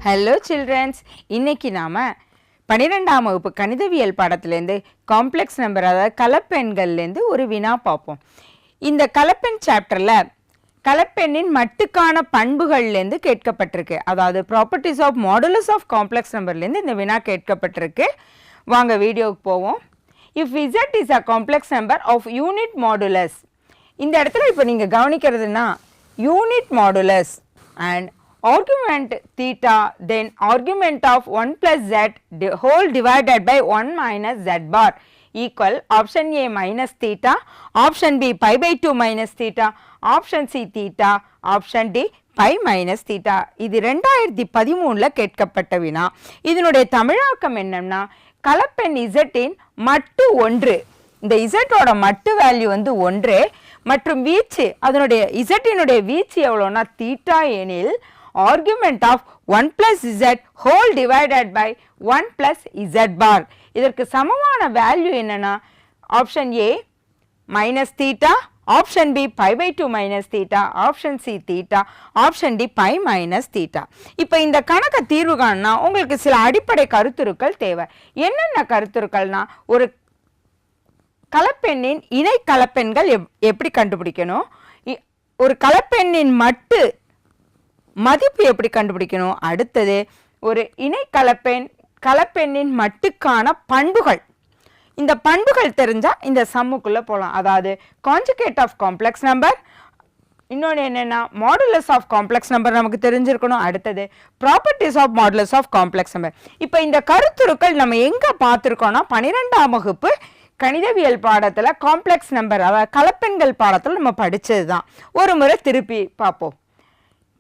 Hello childrens, இன்னைக்கு நாம 12ஆம் வகுப்பு கணிதவியல் பாடத்திலிருந்து காம்ப்ளெக்ஸ் நம்பர் அதாவது கலப்பெண்கள்லேருந்து ஒரு வினா பார்ப்போம். இந்த கலப்பெண் சாப்டர்ல கலப்பெண்ணின் மட்டுக்கான பண்புகள்லேருந்து கேட்கப்பட்டிருக்கு. அதாவது properties of modulus of complex நம்பர்லேருந்து இந்த வினா கேட்கப்பட்டிருக்கு. வாங்க வீடியோவுக்கு போவோம். If Z is a complex number of unit modulus, இந்த இடத்துல இப்போ நீங்கள் கவனிக்கிறதுனா unit modulus and argument theta, then argument of 1 plus z whole divided by 1 minus z bar equal option A minus theta, option B pi by 2 minus theta, option C theta, option D pi minus theta. இது 2013ல கேட்கப்பட்ட வினா. இதனுடைய தமிழாக்கம் என்னன்னா கலப்பெண் Z இன் மட்டு 1. இந்த Z ஓட மட்டு வேல்யூ வந்து 1 மற்றும் வீச்சு அதனுடைய Z இனுடைய வீச்சு எவ்வளோனா தீட்டா எனில் argument of 1 plus z whole divided by 1 plus z bar. இதற்கு சமமான வேல்யூ என்னன்னா option A minus theta, option B pi by 2 minus theta, option C theta, option D pi minus theta. இப்போ இந்த கணக்கை தீர்வு காணனா உங்களுக்கு சில அடிப்படை கருத்துருக்கள் தேவை. என்னென்ன கருத்துருக்கள்னா ஒரு கலப்பெண்ணின் இணை கலப்பெண்கள் எப்படி கண்டுபிடிக்கணும், ஒரு கலப்பெண்ணின் மட்டு மதிப்பு எப்படி கண்டுபிடிக்கணும், அடுத்தது ஒரு இணை கலப்பெண்ணின் மட்டுக்கான பண்புகள். இந்த பண்புகள் தெரிஞ்சால் இந்த சம்முக்குள்ளே போகலாம். அதாவது கான்ஜுகேட் ஆஃப் காம்ப்ளெக்ஸ் நம்பர், இன்னொன்று என்னென்னா மாடுலஸ் ஆஃப் காம்ப்ளெக்ஸ் நம்பர் நமக்கு தெரிஞ்சிருக்கணும். அடுத்தது properties of modulus of complex number. இப்போ இந்த கருத்துருக்கள் நம்ம எங்கே பார்த்துருக்கோன்னா 12ஆம் வகுப்பு கணிதவியல் பாடத்தில் காம்ப்ளெக்ஸ் நம்பர் அதாவது கலப்பெண்கள் பாடத்தில் நம்ம படித்தது தான். ஒரு முறை திருப்பி பார்ப்போம்.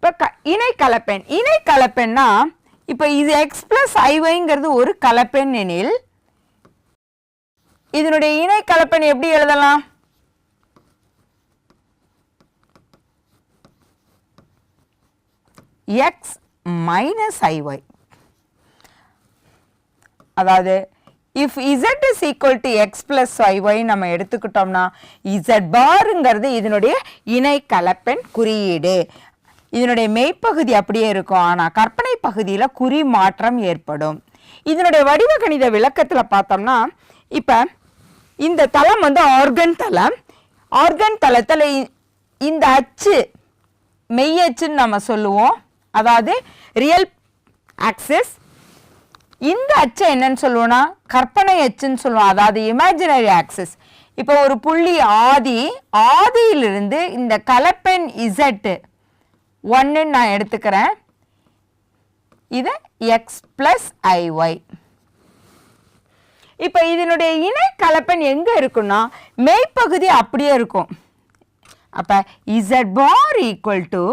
இப்போ இணை கலப்பெண்ணா இப்போ இது எக்ஸ் பிளஸ் ஐஒய்ங்கிறது ஒரு கலப்பெண் எனில் இதனுடைய இணை கலப்பெண் எப்படி எழுதலாம், எக்ஸ் மைனஸ் ஐஒய். அதாவது if z is equal to x plus y நம்ம எடுத்துக்கிட்டோம்னா z பாருங்கிறது இதனுடைய இணை கலப்பெண் குறியீடு. இதனுடைய மெய்ப்பகுதி அப்படியே இருக்கும், ஆனால் கற்பனை பகுதியில் குறி மாற்றம் ஏற்படும். இதனுடைய வடிவ கணித விளக்கத்தில் பார்த்தோம்னா இப்போ இந்த தளம் வந்து ஆர்கன் தளம். ஆர்கன் தளத்தில் இந்த அச்சு மெய்யச்சுன்னு நம்ம சொல்லுவோம், அதாவது ரியல் ஆக்சிஸ். இந்த அச்சை என்னன்னு சொல்லுவோம்னா கற்பனை அச்சுன்னு சொல்லுவோம், அதாவது இமேஜினரி ஆக்சிஸ். இப்போ ஒரு புள்ளி ஆதியிலிருந்து இந்த கலப்பெண் இசட் 1 நான் எடுத்துக்கிறேன், இது எக்ஸ் பிளஸ் ஐஒய். இப்போ இதனுடைய இணை கலப்பெண் எங்கே இருக்குன்னா மெய்ப்பகுதி அப்படியே இருக்கும். அப்போ இசட் பார் ஈக்குவல் டு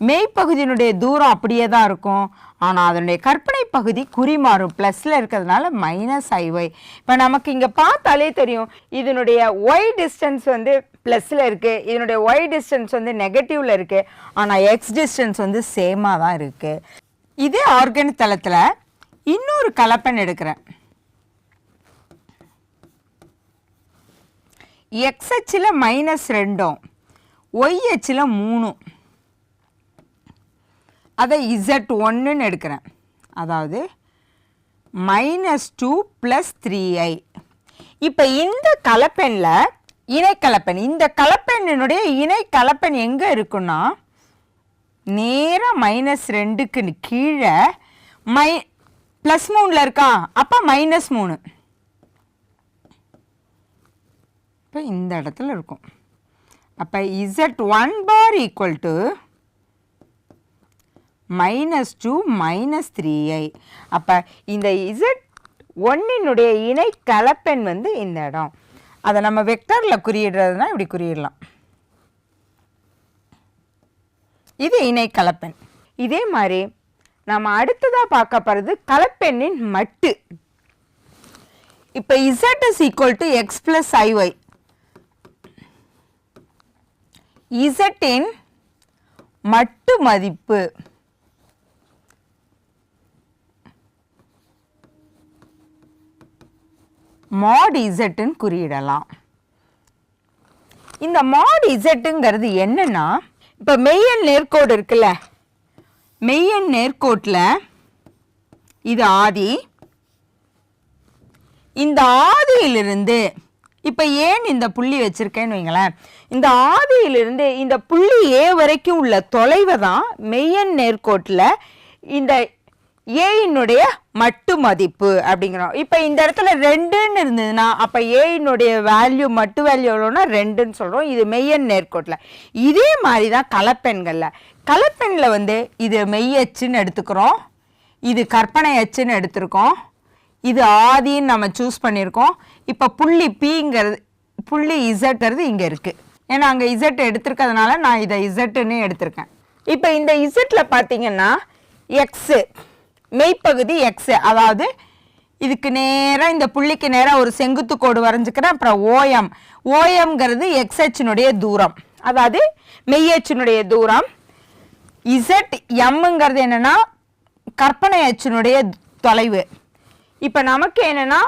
மெய்ப்பகுதியினுடைய தூரம் அப்படியே தான் இருக்கும், ஆனால் அதனுடைய கற்பனை பகுதி குறி மாறும், ப்ளஸில் இருக்கிறதுனால மைனஸ் ஐஒய். இப்போ நமக்கு இங்கே பார்த்தாலே தெரியும் இதனுடைய ஒய் டிஸ்டன்ஸ் வந்து ப்ளஸில் இருக்குது, இதனுடைய ஒய் டிஸ்டன்ஸ் வந்து நெகட்டிவில் இருக்குது, ஆனால் எக்ஸ் டிஸ்டன்ஸ் வந்து சேமாக தான் இருக்குது. இதே ஆர்கன் தளத்தில் இன்னொரு கலப்பெண் எடுக்கிறேன். எக்ஸ் அச்சில் -2, ஒய் அச்சில் 3, அதை Z1 எடுக்கிறேன். அதாவது -2 + 3i. இப்போ இந்த கலப்பெண்ணில் இணை கலப்பெண், இந்த கலப்பெண்ணினுடைய இணை கலப்பெண் எங்கே இருக்குன்னா நேராக -2க்கு கீழே +3 இருக்கா, அப்போ -3 இப்போ இந்த இடத்துல இருக்கும். அப்போ Z1 bar equal to -2 - 3i. அப்போ இந்த Z1னுடைய இணை கலப்பெண் வந்து இந்த இடம். அதை நம்ம வெக்டரில் குறியிடுறதுனா இப்படி குறியிடலாம். இது இணை கலப்பெண். இதே மாதிரி நம்ம அடுத்ததாக பார்க்க போகிறது கலப்பெண்ணின் மட்டு. இப்போ Z is equal to x plus iy. Z-இன் மட்டு மதிப்பு mod Z குறியிடலாம். இந்த mod Zங்கிறது என்னன்னா இப்போ மெய்யெண் நேர்கோடு இருக்குல்ல, மெய்யெண் நேர்கோட்டில் இது ஆதி. இந்த ஆதியிலிருந்து இப்போ ஏன் இந்த புள்ளி வச்சிருக்கேன்னு வைங்களேன், இந்த ஆதியிலிருந்து இந்த புள்ளி ஏ வரைக்கும் உள்ள தொலைவை தான் மெய்யெண் நேர்கோட்டில் இந்த ஏயினுடைய மட்டு மதிப்பு அப்படிங்கிறோம். இப்போ இந்த இடத்துல 2ன்னு இருந்ததுன்னா அப்போ ஏயினுடைய வேல்யூ மட்டு வேல்யூ எவ்வளோன்னா 2ன்னு சொல்கிறோம். இது மெய்யெண் நேர்கோட்டில். இதே மாதிரி தான் கலப்பெண்களில். கலப்பெண்ணில் வந்து இது மெய்யச்சுன்னு எடுத்துக்கிறோம், இது கற்பனை அச்சுன்னு எடுத்திருக்கோம், இது ஆதின்னு நம்ம சூஸ் பண்ணியிருக்கோம். இப்போ புள்ளி பிங்கிறது புள்ளி இசட்ங்கிறது இங்கே இருக்குது. ஏன்னா அங்கே இசட் எடுத்திருக்கிறதுனால நான் இதை இசட்டுன்னு எடுத்திருக்கேன். இப்போ இந்த இசட்டில் பார்த்தீங்கன்னா எக்ஸு மெய்ப்பகுதி எக்ஸு, அதாவது இதுக்கு நேராக இந்த புள்ளிக்கு நேராக ஒரு செங்குத்து கோடு வரைஞ்சிக்கிறேன். அப்புறம் ஓஎம், ஓஎம்ங்கிறது எக்ஸ்ஹெச்சினுடைய தூரம், அதாவது மெய்யச்சினுடைய தூரம். இசட் எம்ங்கிறது என்னென்னா கற்பனை அச்சினுடைய தொலைவு. இப்போ நமக்கு என்னென்னா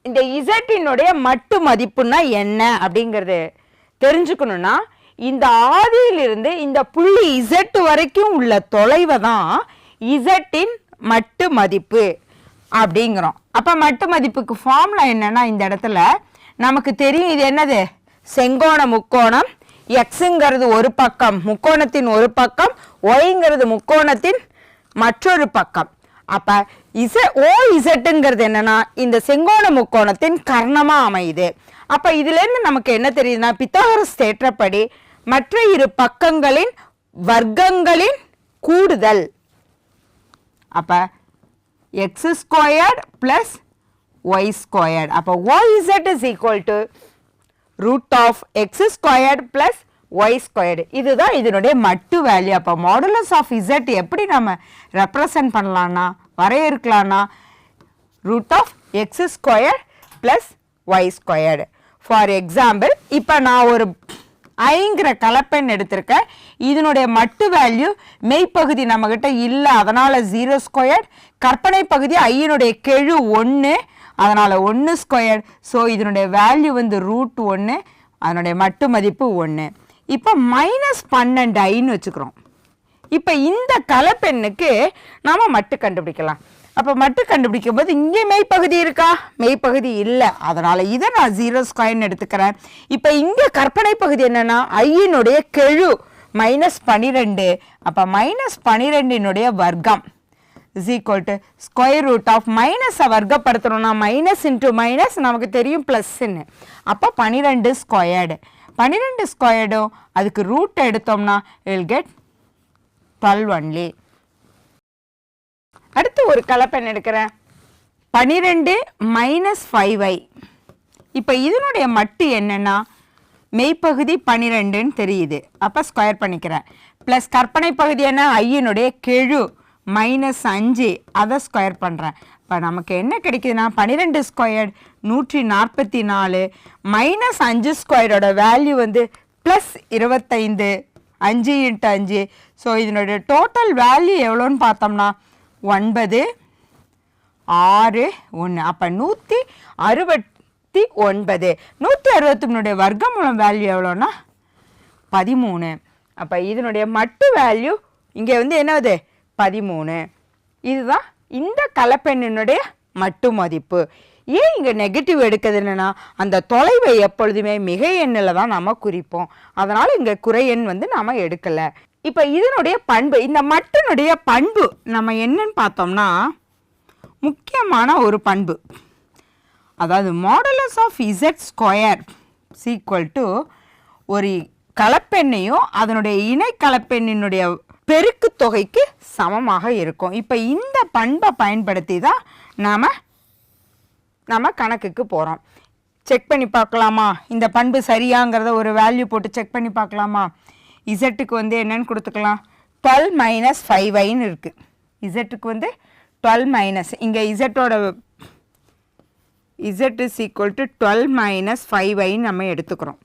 இந்த இசட்டினுடைய மட்டு மதிப்புன்னா என்ன அப்படிங்கிறது தெரிஞ்சுக்கணுன்னா இந்த ஆதியிலிருந்து இந்த புள்ளி இசட்டு வரைக்கும் உள்ள தொலைவை தான் இசட்டின் மட்டு மதிப்பு அப்படிங்கிறோம். அப்போ மட்டு மதிப்புக்கு ஃபார்முலா என்னன்னா இந்த இடத்துல நமக்கு தெரியும். இது என்னது? செங்கோண முக்கோணம். எக்ஸுங்கிறது ஒரு பக்கம், முக்கோணத்தின் ஒரு பக்கம், ஒய்ங்கிறது முக்கோணத்தின் மற்றொரு பக்கம். அப்போ ஓஇசட்டுங்கிறது என்னன்னா இந்த செங்கோண முக்கோணத்தின் கர்ணமாக அமையுது. அப்போ இதுலேருந்து நமக்கு என்ன தெரியுதுன்னா பித்தாகரஸ் தேற்றப்படி மற்ற இரு பக்கங்களின் வர்க்கங்களின் கூடுதல். அப்போ x squared plus y squared. அப்போ OZ is equal to root of x squared plus y squared. இதுதான் இதனுடைய மட்டு வேல்யூ. அப்போ மாடுலஸ் ஆஃப் இசட் எப்படி நம்ம ரெப்ரசன்ட் பண்ணலான்னா வரையறுக்கலான்னா root of x square plus y squared. For example இப்போ நான் ஒரு ஐங்கிற கலப்பெண் எடுத்திருக்கேன். இதனுடைய மட்டு வேல்யூ மெய்ப்பகுதி நம்மக்கிட்ட இல்லை, அதனால் 0 ஸ்கொயர். கற்பனை பகுதி ஐயினுடைய கெழு 1, அதனால் 1 ஸ்கொயர். ஸோ இதனுடைய வேல்யூ வந்து ரூட் 1, அதனுடைய மட்டு மதிப்பு 1. இப்போ -12 ஐன்னு வச்சுக்கிறோம். இப்போ இந்த கலப்பெண்ணுக்கு நாம் மட்டு கண்டுபிடிக்கலாம். அப்போ மட்டு கண்டுபிடிக்கும் போது இங்கே மெய்ப்பகுதி இருக்கா? மெய்ப்பகுதி இல்லை, அதனால் இதை நான் 0 ஸ்கொயர்னு எடுத்துக்கிறேன். இப்போ இங்கே கற்பனை பகுதி என்னென்னா ஐயினுடைய கெழு -12. அப்போ -12னுடைய வர்க்கம் is equal to square root of மைனஸை வர்க்கப்படுத்தணும்னா மைனஸ் இன்ட்டு மைனஸ் நமக்கு தெரியும் ப்ளஸ்ன்னு. அப்போ 12 ஸ்கொயர்டு. 12 ஸ்கொயர்டும் அதுக்கு ரூட் எடுத்தோம்னா வில் கெட் 12 ஒன்லி. அடுத்து ஒரு கலப்பெண் எடுக்கிறேன். 12 - 5i. இப்போ இதனுடைய மட்டு என்னென்னா மெய்ப்பகுதி 12ன்னு தெரியுது, அப்போ ஸ்கொயர் பண்ணிக்கிறேன். ப்ளஸ் கற்பனை பகுதி என்ன? ஐயினுடைய கெழு -5, அதை ஸ்கொயர் பண்ணுறேன். இப்போ நமக்கு என்ன கிடைக்குதுன்னா 12 ஸ்கொயர் 144 -5 ஸ்கொயரோட வேல்யூ வந்து +25, 5 × 5. ஸோ இதனுடைய டோட்டல் வேல்யூ எவ்வளோன்னு பார்த்தோம்னா 9, 6, 1. அப்போ 169. 163 வர்க்கமூலம் வேல்யூ எவ்வளோன்னா 13. அப்போ இதனுடைய மட்டு வேல்யூ இங்கே வந்து என்னது 13. இதுதான் இந்த கலப்பெண்ணினுடைய மட்டு மதிப்பு. ஏன் இங்கே நெகட்டிவ் எடுக்கிறது என்னென்னா அந்த தொலைவை எப்பொழுதுமே மிகை எண்ணில் தான் நம்ம குறிப்போம், அதனால் இங்கே குறை எண் வந்து நாம் எடுக்கலை. இப்போ இதனுடைய பண்பு, இந்த மட்டினுடைய பண்பு நம்ம என்னன்னு பார்த்தோம்னா முக்கியமான ஒரு பண்பு, அதாவது modulus of z square equal to ஒரு கலப்பெண்ணையும் அதனுடைய இணை கலப்பெண்ணினுடைய பெருக்கு தொகைக்கு சமமாக இருக்கும். இப்போ இந்த பண்பை பயன்படுத்தி தான் நம்ம கணக்குக்கு போகிறோம். செக் பண்ணி பார்க்கலாமா இந்த பண்பு சரியாங்கிறத ஒரு வேல்யூ போட்டு செக் பண்ணி பார்க்கலாமா? இசட்டுக்கு வந்து என்னன்னு கொடுத்துக்கலாம், 12 - 5iன்னு இருக்குது. இசட்டுக்கு வந்து 12 இங்கே இசட்டோட இசட் இஸ் ஈக்குவல் டு 12 - 5iன்னு நம்ம எடுத்துக்கிறோம்.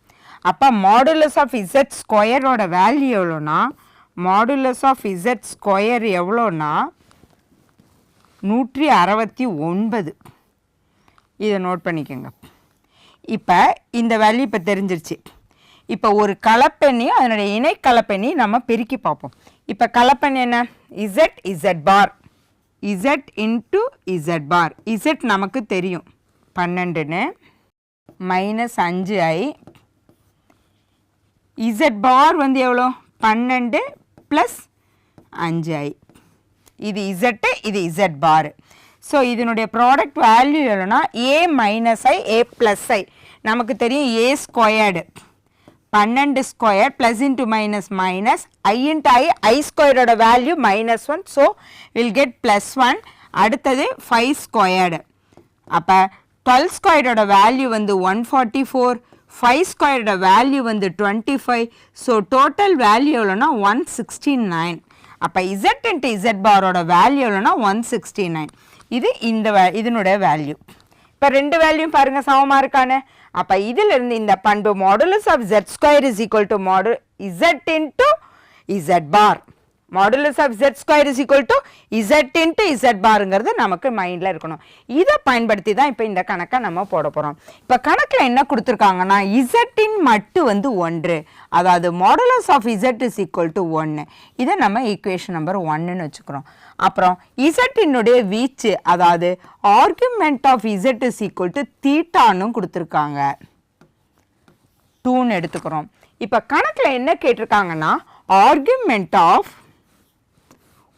அப்போ மாடுலஸ் ஆஃப் இசட் ஸ்கொயரோட வேல்யூ எவ்வளோன்னா மாடுலஸ் ஆஃப் இசட் ஸ்கொயர் எவ்வளோன்னா 169. இதை நோட் பண்ணிக்கோங்க. இப்போ இந்த வேல்யூ இப்போ தெரிஞ்சிருச்சு. இப்போ ஒரு கலப்பெண்ணையும் அதனுடைய இணை கலப்பெண்ணையும் நம்ம பெருக்கி பார்ப்போம். இப்போ கலப்பெண் என்ன? இசட், இசட் பார். z into z bar. z நமக்கு தெரியும் 12 minus 5i z bar வந்து எவ்வளோ 12 plus 5i இது z இது z bar. ஸோ இதனுடைய ப்ராடக்ட் வேல்யூ எவ்வளோனா a minus i a plus i நமக்கு தெரியும் a squared 12 square plus into minus minus i into i ஸ்கொயரோட வேல்யூ -1 ஸோ வில் கெட் +1 அடுத்தது 5 ஸ்கொயர்டு அப்போ 12 ஸ்கொயரோட வேல்யூ வந்து 144 5 ஸ்கொயரோட வேல்யூ வந்து 25 ஸோ டோட்டல் வேல்யூ எவ்வளோனா 169 அப்போ z இன்ட்டு z பாரோட வேல்யூ எவ்வளோனா 169 இது இதனுடைய வேல்யூ இப்போ ரெண்டு வேல்யூம் பாருங்கள் சமமாக இருக்கானே அப்போ இதிலிருந்து இந்த பண்பு modulus of z square is equal to z into z bar modulus of z square is equal to z into z பாருங்கிறது நமக்கு மைண்டில் இருக்கணும் இதை பயன்படுத்தி தான் இப்போ இந்த கணக்கை நம்ம போட போகிறோம் இப்போ கணக்கில் என்ன கொடுத்துருக்காங்கன்னா z இன் மட்டு வந்து 1 அதாவது modulus of z is equal to 1 இதை நம்ம ஈக்குவேஷன் நம்பர் 1ன்னு வச்சுக்கிறோம் அப்புறம் z இனுடைய வீச்சு அதாவது argument of z is equal to தீட்டான்னு கொடுத்துருக்காங்க 2ன்னு எடுத்துக்கிறோம் இப்போ கணக்கில் என்ன கேட்டிருக்காங்கன்னா argument of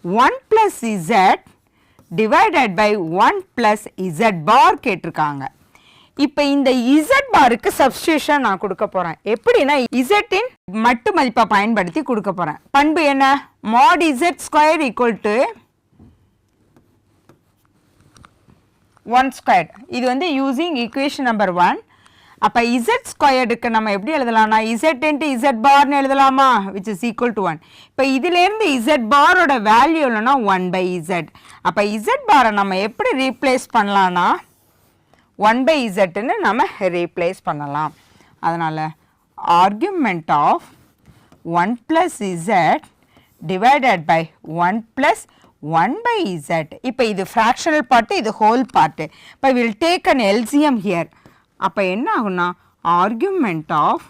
1 plus z divided by 1 plus z bar கேட்டிருக்காங்க இப்போ இந்த z பாருக்கு சப்ஸ்டியூஷன் நான் கொடுக்க போகிறேன் எப்படின்னா z இன் மட்டு மதிப்பை பயன்படுத்தி கொடுக்க போகிறேன் பண்பு என்ன mod z square equal to 1 square இது வந்து யூசிங் ஈக்குவேஷன் நம்பர் 1 அப்போ z ஸ்கொயர்டுக்கு நம்ம எப்படி எழுதலாம்னா z இன்ட்டு z பார்னு எழுதலாமா விச் இஸ் ஈக்குவல் டு 1 இப்போ இதிலேருந்து z பாரோட வேல்யூ இல்லைனா 1/z அப்போ z பாரை நம்ம எப்படி ரீப்ளேஸ் பண்ணலான்னா 1/zன்னு நம்ம ரீப்ளேஸ் பண்ணலாம் அதனால் argument of 1 plus z divided by 1 plus 1/z இப்போ இது ஃப்ராக்ஷனல் பார்ட்டு இது ஹோல் பார்ட்டு இப்போ will take an LCM here அப்போ என்ன ஆகும்னா argument of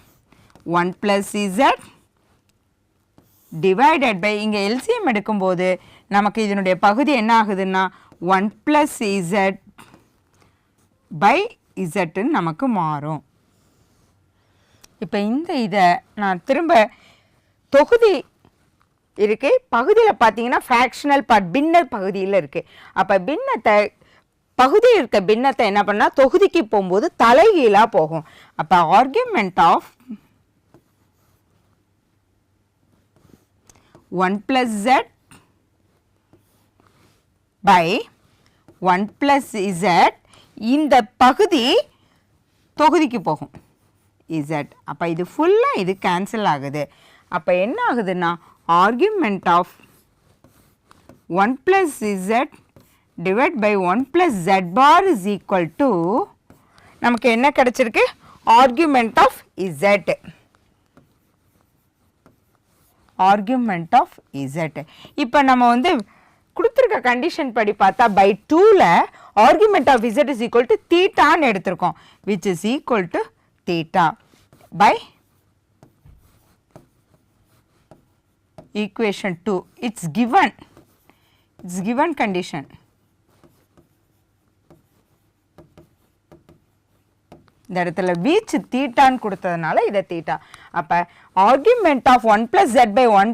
1 plus z divided by இங்கே எல்சிஎம் எடுக்கும்போது நமக்கு இதனுடைய பகுதி என்ன ஆகுதுன்னா 1 plus z பை zன்னு நமக்கு மாறும் இப்போ இந்த இதை நான் திரும்ப தொகுதி இருக்கு பகுதியில் பார்த்தீங்கன்னா ஃப்ராக்ஷனல் பார்ட் பின்னர் பகுதியில் இருக்குது அப்போ பின்னத்தை பகுதியில் இருக்க பின்னத்தை என்ன பண்ணால் தொகுதிக்கு போகும்போது தலைகீழாக போகும் அப்போ argument of 1 plus z by 1 plus z இந்த பகுதி தொகுதிக்கு போகும் z அப்போ இது ஃபுல்லாக இது கேன்சல் ஆகுது அப்போ என்ன ஆகுதுன்னா argument of 1 plus z divided by 1 plus z bar is equal to நமக்கு என்ன கிடைச்சிருக்கு argument of z argument of z இப்போ நம்ம வந்து கொடுத்துருக்க கண்டிஷன் படி பார்த்தா by 2ல argument of z is equal to thetaன்னு எடுத்திருக்கோம் which is equal to theta by equation 2 it's given condition இந்த இடத்துல வீச்சு தீட்டான்னு கொடுத்ததுனால இதை தீட்டா அப்போ argument of 1 plus z by 1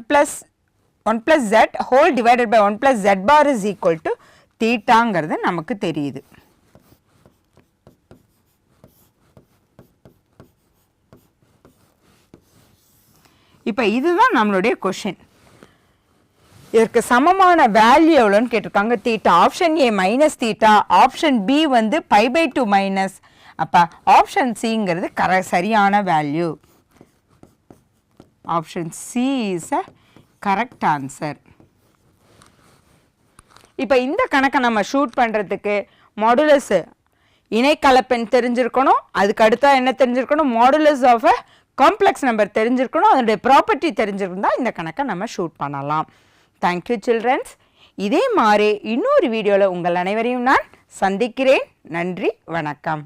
plus z whole divided by 1 plus z bar is equal to தீட்டாங்கிறது நமக்கு தெரியுது இப்போ இதுதான் நம்மளுடைய கொஷின் இதற்கு சமமான வேல்யூ எவ்வளோன்னு கேட்டிருக்காங்க theta option A minus theta option B வந்து π/2 மைனஸ் அப்போ ஆப்ஷன் சிங்கிறது சரியான value option C is a correct answer இப்போ இந்த கணக்கை நம்ம ஷூட் பண்ணுறதுக்கு மாடுலஸ் இணை கலப்பெண் தெரிஞ்சிருக்கணும் அதுக்கு அடுத்தா என்ன தெரிஞ்சிருக்கணும் modulus of a complex number தெரிஞ்சிருக்கணும் அதனுடைய ப்ராப்பர்ட்டி தெரிஞ்சிருந்தா இந்த கணக்கை நம்ம ஷூட் பண்ணலாம் தேங்க்யூ சில்ட்ரன்ஸ் இதே மாதிரி இன்னொரு வீடியோவில் உங்கள் அனைவரையும் நான் சந்திக்கிறேன் நன்றி வணக்கம்